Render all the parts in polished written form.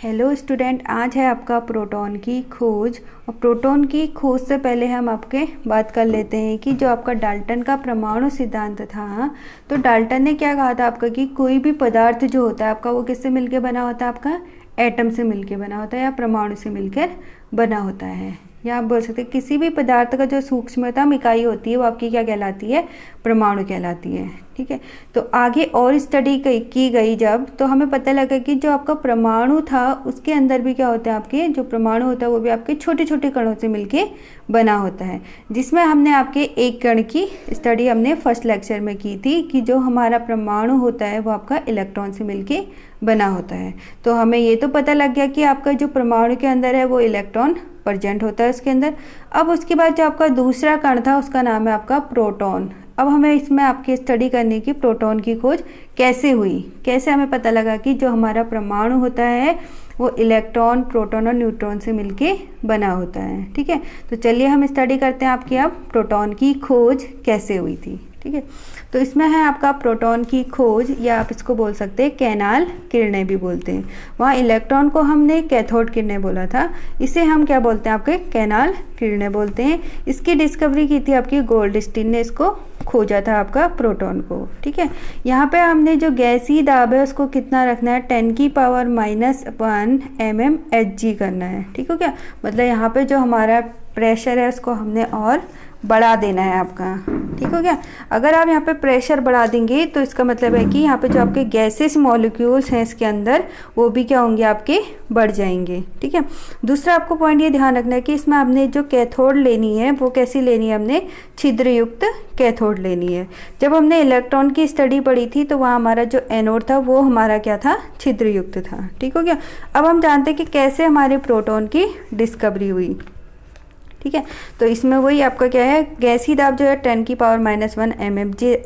Hello student, आज है आपका प्रोटॉन की खोज। और प्रोटॉन की खोज से पहले हम आपके बात कर लेते हैं कि जो आपका डाल्टन का परमाणु सिद्धांत था, तो डाल्टन ने क्या कहा था आपका कि कोई भी पदार्थ जो होता है आपका वो किससे मिलकर बना होता है, आपका एटम से मिलकर बना होता है या परमाणु से मिलकर बना होता है। या आप बोल सकते हैं किसी भी पदार्थ का जो सूक्ष्मतम इकाई होती है वो आपकी क्या कहलाती है, परमाणु कहलाती है। ठीक है, तो आगे और स्टडी की गई जब, तो हमें पता लगा कि जो आपका परमाणु था उसके अंदर भी क्या होता है, आपके जो परमाणु होता है वो भी आपके छोटे छोटे कणों से मिलके बना होता है। जिसमें हमने आपके एक कण की स्टडी हमने फर्स्ट लेक्चर में की थी कि जो हमारा परमाणु होता है वो आपका इलेक्ट्रॉन से मिलके बना होता है। तो हमें ये तो पता लग गया कि आपका जो परमाणु के अंदर है वो इलेक्ट्रॉन प्रेजेंट होता है उसके अंदर। अब उसके बाद जो आपका दूसरा कण था उसका नाम है आपका प्रोटॉन। अब हमें इसमें आपकी स्टडी करनी की प्रोटॉन की खोज कैसे हुई, कैसे हमें पता लगा कि जो हमारा परमाणु होता है वो इलेक्ट्रॉन, प्रोटॉन और न्यूट्रॉन से मिलके बना होता है। ठीक है, तो चलिए हम स्टडी करते हैं आपकी अब प्रोटॉन की खोज कैसे हुई थी। ठीक है, तो इसमें है आपका प्रोटॉन की खोज, या आप इसको बोल सकते हैं कैनाल किरणें भी बोलते हैं। वहाँ इलेक्ट्रॉन को हमने कैथोड किरणें बोला था, इसे हम क्या बोलते हैं, आपके कैनाल किरणें बोलते हैं। इसकी डिस्कवरी की थी आपकी गोल्डस्टीन ने, इसको खोजा था आपका प्रोटॉन को। ठीक है, यहाँ पे हमने जो गैसीय दाब है उसको कितना रखना है, 10⁻⁻1 mmHg करना है। ठीक हो क्या, मतलब यहाँ पे जो हमारा प्रेशर है उसको हमने और बढ़ा देना है आपका। ठीक हो गया, अगर आप यहाँ पे प्रेशर बढ़ा देंगे तो इसका मतलब है कि यहाँ पे जो आपके गैसेस मॉलिक्यूल्स हैं इसके अंदर वो भी क्या होंगे, आपके बढ़ जाएंगे। ठीक है, दूसरा आपको पॉइंट ये ध्यान रखना है कि इसमें हमने जो कैथोड लेनी है वो कैसी लेनी है, हमने छिद्रयुक्त कैथोड लेनी है। जब हमने इलेक्ट्रॉन की स्टडी पढ़ी थी तो वहाँ हमारा जो एनोड था वो हमारा क्या था, छिद्रयुक्त था। ठीक हो गया, अब हम जानते हैं कि कैसे हमारे प्रोटॉन की डिस्कवरी हुई। ठीक है, तो इसमें वही आपका क्या है, गैसीय दाब जो है 10⁻⁻1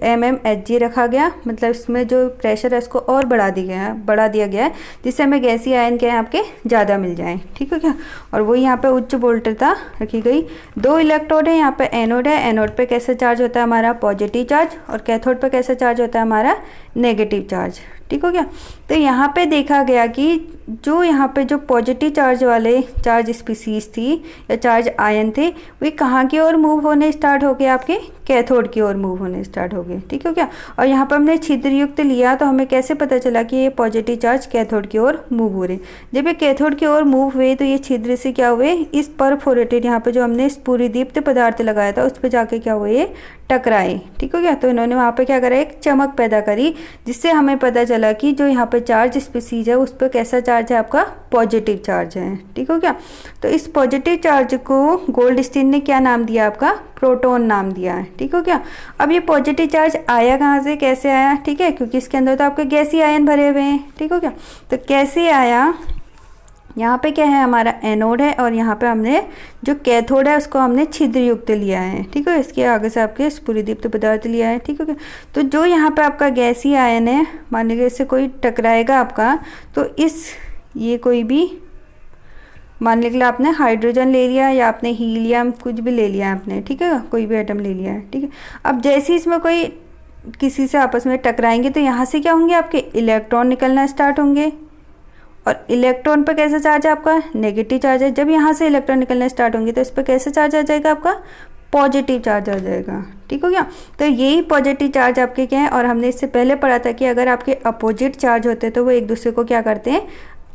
mmHg रखा गया, मतलब इसमें जो प्रेशर है उसको और बढ़ा दिया गया है जिससे हमें गैसीय आयन क्या है आपके ज़्यादा मिल जाएं। ठीक है क्या, और वही यहाँ पे उच्च वोल्टता रखी गई। 2 इलेक्ट्रोड है, यहाँ पे एनोड है, एनोड पे कैसे चार्ज होता है हमारा पॉजिटिव चार्ज, और कैथोड पे कैसे चार्ज होता है हमारा नेगेटिव चार्ज। ठीक हो गया, तो यहाँ पे देखा गया कि जो यहाँ पे जो पॉजिटिव चार्ज वाले चार्ज स्पीसीज थी या चार्ज आयन थे वे कहाँ की ओर मूव होने स्टार्ट हो गए, आपके कैथोड की ओर मूव होने स्टार्ट हो गए। ठीक हो क्या, और यहाँ पर हमने छिद्रयुक्त लिया तो हमें कैसे पता चला कि ये पॉजिटिव चार्ज कैथोड की ओर मूव हो रहे। जब ये कैथोड की ओर मूव हुए तो ये छिद्र से क्या हुए, इस परफोरेटेड यहाँ पे जो हमने स्फुरिदीप्त पदार्थ लगाया था उस पर जाके क्या हुए, टकराए। ठीक हो गया, तो इन्होंने वहाँ पे क्या करा, एक चमक पैदा करी जिससे हमें पता चला कि जो यहाँ पे चार्ज स्पीसीज है उस पर कैसा चार्ज है, आपका पॉजिटिव चार्ज है। ठीक हो गया, तो इस पॉजिटिव चार्ज को गोल्डस्टीन ने क्या नाम दिया, आपका प्रोटॉन नाम दिया है। ठीक हो गया, अब ये पॉजिटिव चार्ज आया कहाँ से, कैसे आया, ठीक है, क्योंकि इसके अंदर तो आपके गैसीय आयन भरे हुए हैं। ठीक हो गया, तो कैसे आया, यहाँ पे क्या है हमारा एनोड है और यहाँ पे हमने जो कैथोड है उसको हमने छिद्रयुक्त लिया है। ठीक है, इसके आगे से आपके स्फुरिदीप्त पदार्थ लिया है। ठीक है, तो जो यहाँ पे आपका गैसीय आयन है, मान लीजिए इससे कोई टकराएगा आपका, तो ये कोई भी मान लीजिए आपने हाइड्रोजन ले लिया या आपने हीलियम कुछ भी ले लिया आपने, ठीक है, कोई भी एटम ले लिया है। ठीक है, अब जैसे ही इसमें कोई किसी से आपस में टकराएंगे तो यहाँ से क्या होंगे, आपके इलेक्ट्रॉन निकलना स्टार्ट होंगे, और इलेक्ट्रॉन पर कैसा चार्ज है, आपका नेगेटिव चार्ज है। जब यहाँ से इलेक्ट्रॉन निकलना स्टार्ट होंगे तो इस पर कैसा चार्ज आ जाएगा, आपका पॉजिटिव चार्ज आ जाएगा। ठीक हो गया, तो यही पॉजिटिव चार्ज आपके क्या है, और हमने इससे पहले पढ़ा था कि अगर आपके अपोजिट चार्ज होते हैं तो वो एक दूसरे को क्या करते हैं,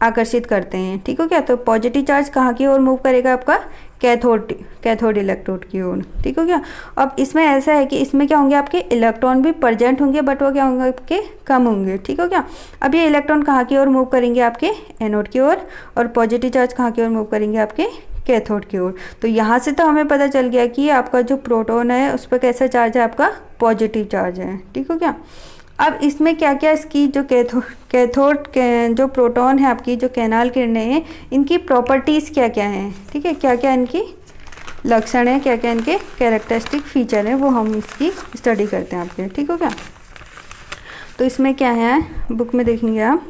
आकर्षित करते हैं। ठीक हो क्या, तो पॉजिटिव चार्ज कहाँ की ओर मूव करेगा, आपका कैथोड इलेक्ट्रोड की ओर। ठीक हो गया, अब इसमें ऐसा है कि इसमें क्या होंगे, आपके इलेक्ट्रॉन भी प्रेजेंट होंगे बट वो क्या होंगे, आपके कम होंगे। ठीक हो गया, अब ये इलेक्ट्रॉन कहाँ की ओर मूव करेंगे, आपके एनोड की ओर, और पॉजिटिव चार्ज कहाँ की ओर मूव करेंगे, आपके कैथोड की ओर। तो यहाँ से तो हमें पता चल गया कि आपका जो प्रोटॉन है उस पर कैसा चार्ज है, आपका पॉजिटिव चार्ज है। ठीक हो गया, अब इसमें क्या क्या इसकी जो कैथोड जो प्रोटॉन है, आपकी जो कैनाल किरणें हैं, इनकी प्रॉपर्टीज़ क्या क्या हैं, ठीक है, क्या क्या इनकी लक्षण है, क्या क्या इनके कैरेक्टरिस्टिक फीचर हैं, वो हम इसकी स्टडी करते हैं आपके। ठीक हो क्या, तो इसमें क्या है, बुक में देखेंगे आप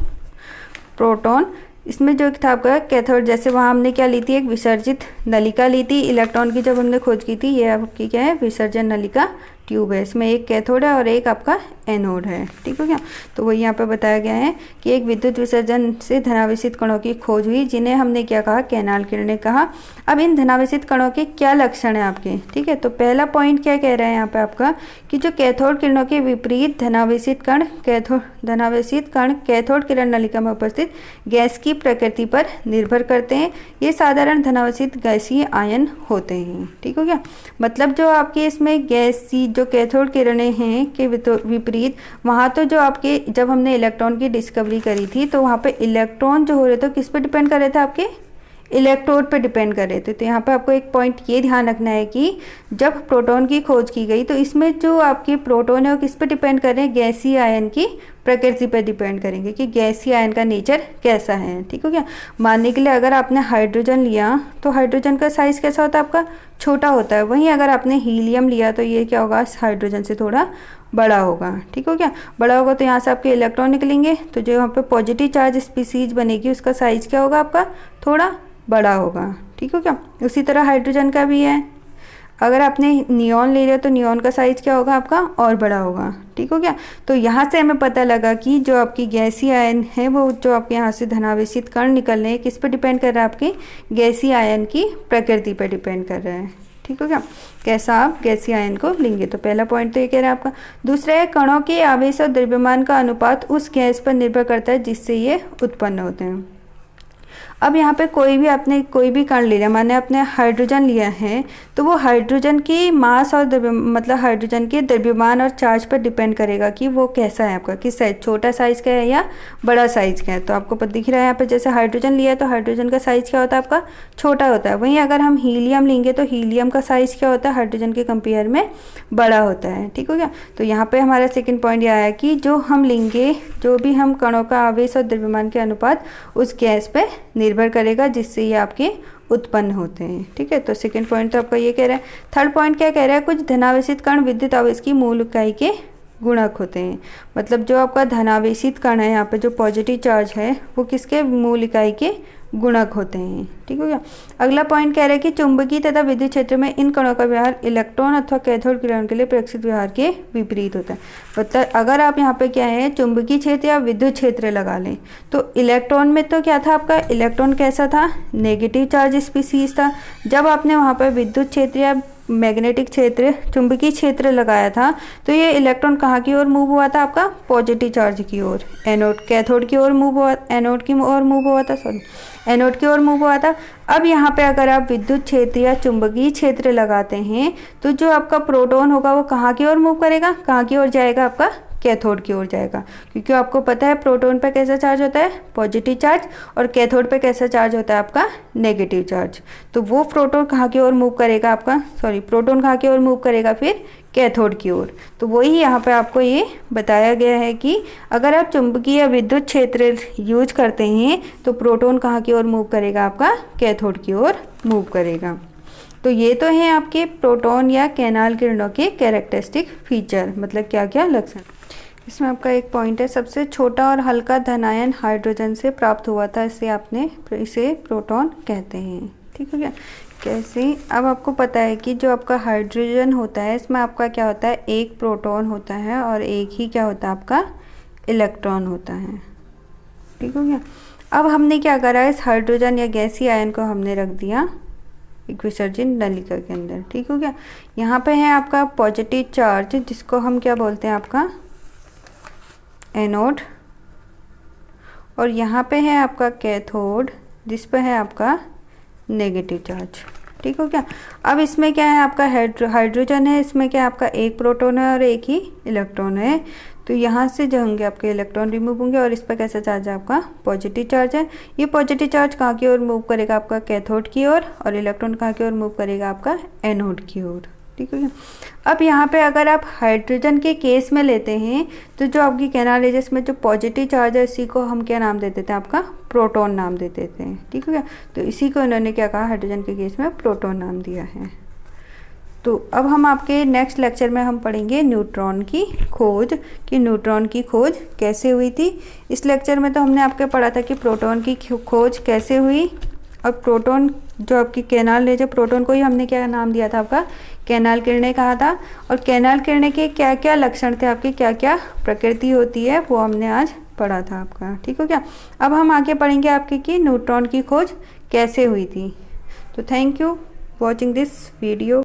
प्रोटॉन, इसमें जो था आपका कैथोड, जैसे वहाँ हमने क्या ली थी, एक विसर्जित नलिका ली थी इलेक्ट्रॉन की जब हमने खोज की थी, ये आपकी क्या है, विसर्जन नलिका ट्यूब है, इसमें एक कैथोड है और एक आपका एनोड है, ठीक हो गया। तो वही यहाँ पे बताया गया है कि एक विद्युत विसर्जन से धनावेशित कणों की खोज हुई, जिन्हें हमने क्या कहा, कैनाल किरणें कहा। अब इन धनावेशित कणों के क्या लक्षण है आपके, ठीक है। तो पहला पॉइंट क्या कह रहे हैं यहाँ पे आपका कि जो कैथोड किरणों के विपरीत धनावेशित कण कैथोड किरण नलिका में उपस्थित गैस की प्रकृति पर निर्भर करते हैं। ये साधारण धनावेशित गैसीय आयन होते हैं, ठीक हो गया। मतलब जो आपके इसमें गैसी जो कैथोड किरणें हैं के विपरीत, वहाँ तो जो आपके जब हमने इलेक्ट्रॉन की डिस्कवरी करी थी तो वहाँ पे इलेक्ट्रॉन जो हो रहे थे किस पे डिपेंड कर रहे थे, आपके इलेक्ट्रोड पे डिपेंड कर रहे थे। तो यहाँ पे आपको एक पॉइंट ये ध्यान रखना है कि जब प्रोटॉन की खोज की गई तो इसमें जो आपके प्रोटॉन है वो किस पे डिपेंड कर रहे हैं, गैसीय आयन की प्रकृति पर डिपेंड करेंगे कि गैसीय आयन का नेचर कैसा है, ठीक हो गया। मानने के लिए अगर आपने हाइड्रोजन लिया तो हाइड्रोजन का साइज़ कैसा होता है, आपका छोटा होता है। वहीं अगर आपने हीलियम लिया तो ये क्या होगा, हाइड्रोजन से थोड़ा बड़ा होगा, ठीक हो गया। बड़ा होगा तो यहाँ से आपके इलेक्ट्रॉन निकलेंगे, तो जो यहाँ पे पॉजिटिव चार्ज स्पीसीज बनेगी उसका साइज़ क्या होगा, आपका थोड़ा बड़ा होगा, ठीक हो क्या। उसी तरह हाइड्रोजन का भी है, अगर आपने नियॉन ले लिया तो नियॉन का साइज़ क्या होगा, आपका और बड़ा होगा, ठीक हो गया। तो यहाँ से हमें पता लगा कि जो आपकी गैसीय आयन है वो जो आपके यहाँ से धनावेशित कण निकल रहे हैं किस पे डिपेंड कर रहा है, आपके गैसीय आयन की प्रकृति पर डिपेंड कर रहा है, ठीक हो गया। कैसा आप गैसीय आयन को लेंगे, तो पहला पॉइंट तो ये कह रहा है आपका। दूसरा है कणों के आवेश और द्रव्यमान का अनुपात उस गैस पर निर्भर करता है जिससे ये उत्पन्न होते हैं। अब यहाँ पे कोई भी आपने कोई भी कण ले लिया, माने आपने हाइड्रोजन लिया है, तो वो हाइड्रोजन की मास और मतलब हाइड्रोजन के द्रव्यमान और चार्ज पर डिपेंड करेगा कि वो कैसा है आपका, किस साइज, छोटा साइज़ का है या बड़ा साइज़ का है। तो आपको दिख रहा है यहाँ पे जैसे हाइड्रोजन लिया है तो हाइड्रोजन का साइज़ क्या होता है, आपका छोटा होता है। वहीं अगर हम हीलियम लेंगे तो हीलियम का साइज़ क्या होता है, हाइड्रोजन के कंपेयर में बड़ा होता है, ठीक हो गया। तो यहाँ पर हमारा सेकेंड पॉइंट यह आया कि जो हम लेंगे, जो भी हम कणों का आवेश और द्रव्यमान के अनुपात उस गैस पर निर्भर करेगा जिससे ये आपके उत्पन्न होते हैं, ठीक है। तो सेकंड पॉइंट तो आपका ये कह रहा है। थर्ड पॉइंट क्या कह रहा है, कुछ धनावेशित कण विद्युत आवेश की मूल इकाई के गुणक होते हैं। मतलब जो आपका धनावेशित कण है, यहाँ पे जो पॉजिटिव चार्ज है वो किसके मूल इकाई के गुणक होते हैं, ठीक हो गया। अगला पॉइंट कह रहा है कि चुंबकीय तथा विद्युत क्षेत्र में इन कणों का व्यवहार इलेक्ट्रॉन अथवा कैथोड किरण के लिए प्रेक्षित व्यवहार के विपरीत होता है। मतलब अगर आप यहाँ पे क्या है, चुंबकीय क्षेत्र या विद्युत क्षेत्र लगा लें तो इलेक्ट्रॉन में तो क्या था, आपका इलेक्ट्रॉन कैसा था, नेगेटिव चार्ज स्पीसीज था। जब आपने वहाँ पर विद्युत क्षेत्र या मैग्नेटिक क्षेत्र, चुंबकीय क्षेत्र लगाया था तो ये इलेक्ट्रॉन कहाँ की ओर मूव हुआ था, आपका पॉजिटिव चार्ज की ओर, एनोड कैथोड की ओर मूव हुआ, एनोड की ओर मूव हुआ था, सॉरी एनोड की ओर मूव हुआ था। अब यहाँ पे अगर आप विद्युत क्षेत्र या चुंबकीय क्षेत्र लगाते हैं तो जो आपका प्रोटॉन होगा वो कहाँ की ओर मूव करेगा, कहाँ की ओर जाएगा, आपका कैथोड की ओर जाएगा। क्योंकि आपको पता है प्रोटॉन पे कैसा चार्ज होता है, पॉजिटिव चार्ज, और कैथोड पे कैसा चार्ज होता है, आपका नेगेटिव चार्ज। तो वो प्रोटॉन कहाँ की ओर मूव करेगा, प्रोटॉन कहाँ की ओर मूव करेगा, फिर कैथोड की ओर। तो वही यहाँ पे आपको ये बताया गया है कि अगर आप चुंबकीय या विद्युत क्षेत्र यूज करते हैं तो प्रोटॉन कहाँ की ओर मूव करेगा, आपका कैथोड की ओर मूव करेगा। तो ये तो हैं आपके प्रोटॉन या कैनाल किरणों के कैरेक्टरिस्टिक फीचर, मतलब क्या क्या लक्षण। इसमें आपका एक पॉइंट है, सबसे छोटा और हल्का धनायन हाइड्रोजन से प्राप्त हुआ था, इसे प्रोटॉन कहते हैं, ठीक हो गया। कैसे, अब आपको पता है कि जो आपका हाइड्रोजन होता है इसमें आपका क्या होता है, एक प्रोटॉन होता है और एक ही क्या होता है, आपका इलेक्ट्रॉन होता है, ठीक हो गया। अब हमने क्या करा, इस हाइड्रोजन या गैसीय आयन को हमने रख दिया एक विसर्जन नलिका के अंदर, ठीक हो गया। यहाँ पे है आपका पॉजिटिव चार्ज जिसको हम क्या बोलते हैं, आपका एनोड, और यहाँ पे है आपका कैथोड जिस पे है आपका नेगेटिव चार्ज, ठीक हो गया। अब इसमें क्या है, आपका हाइड्रोजन है, इसमें क्या है, आपका एक प्रोटॉन है और एक ही इलेक्ट्रॉन है। तो यहाँ से जो होंगे आपके इलेक्ट्रॉन रिमूव होंगे और इस पर कैसा चार्ज है, आपका पॉजिटिव चार्ज है। ये पॉजिटिव चार्ज कहाँ की ओर मूव करेगा, आपका कैथोड की ओर, और इलेक्ट्रॉन कहाँ की ओर मूव करेगा, आपका एनोड की ओर, ठीक है। अब यहाँ पे अगर आप हाइड्रोजन के केस में लेते हैं तो जो आपकी कैनाल है जिसमें जो पॉजिटिव चार्ज है इसी को हम क्या नाम दे देते हैं, आपका प्रोटॉन नाम दे देते हैं, ठीक है। तो इसी को इन्होंने क्या कहा, हाइड्रोजन के केस में प्रोटॉन नाम दिया है। तो अब हम आपके नेक्स्ट लेक्चर में हम पढ़ेंगे न्यूट्रॉन की खोज, कि न्यूट्रॉन की खोज कैसे हुई थी। इस लेक्चर में तो हमने आपके पढ़ा था कि प्रोटॉन की खोज कैसे हुई और प्रोटॉन जो आपकी कैनाल रे जो प्रोटॉन को ही हमने क्या नाम दिया था आपका कैनाल किरणें कहा था। और कैनाल किरणें के क्या क्या लक्षण थे, आपकी क्या क्या प्रकृति होती है, वो हमने आज पढ़ा था आपका। ठीक हो क्या। अब हम आगे पढ़ेंगे आपकी कि न्यूट्रॉन की खोज कैसे हुई थी। तो thank you watching this video.